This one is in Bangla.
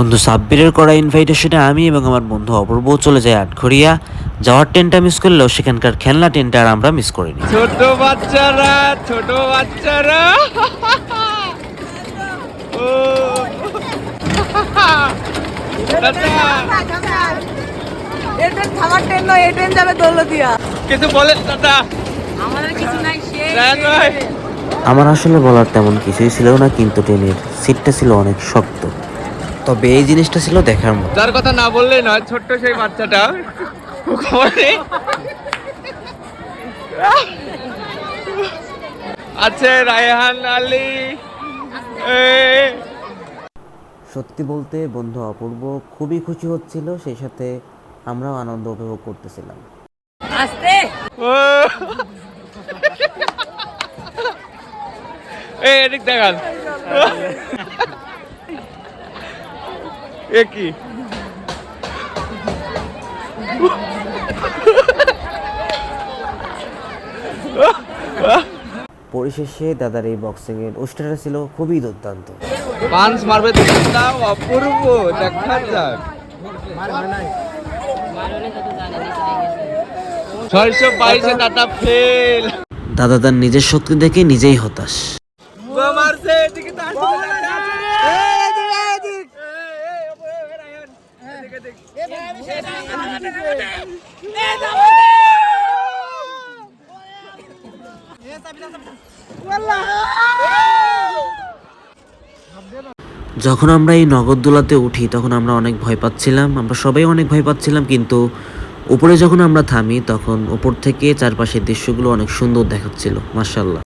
বন্ধু সাব্বিরের করা ইনভাইটেশনে আমি এবং আমার বন্ধু অপূর্ব চলে যাই আটঘরিয়া। যাওয়ার ট্রেনটা মিস করলেও সেখানকার খেলনা ট্রেনটা আর আমরা মিস করিনি। ছোট বাচ্চারা ও থামার ট্রেন নয়, এই ট্রেন যাবে দৌলতিয়া। কিছু বলেন দাদা? আমাদের কিছু নাই, আমার আসলে বলার তেমন কিছুই ছিল না, কিন্তু ট্রেনের সিটটা ছিল অনেক শক্ত। তবে এই জিনিসটা ছিল দেখার মতো। যার কথা না বললেই নয়, ছোট্ট সেই বাচ্চাটা আছে রায়হান আলী। সত্যি বলতে বন্ধু অপূর্ব খুবই খুশি হচ্ছিল, সেই সাথে আমরাও আনন্দ উপভোগ করতেছিলাম। আস্তে এদিক দেখান। এ কি পরিশেষে দাদার এই বক্সিং এর ওস্টারটা ছিল খুবই দুর্দান্ত। পাঞ্চ মারবে দাও, অপূর্ব দেখা যাক। 622 দাদা ফেল। দাদা তার নিজের শক্তি দেখে নিজেই হতাশ। মারছে এদিকে তো আসছে দাদা। যখন আমরা এই নগরদোলাতে উঠি তখন আমরা অনেক ভয় পাচ্ছিলাম, আমরা সবাই অনেক ভয় পাচ্ছিলাম, কিন্তু উপরে যখন আমরা থামি তখন উপর থেকে চারপাশের দৃশ্যগুলো অনেক সুন্দর দেখাচ্ছিল, মাশাআল্লাহ।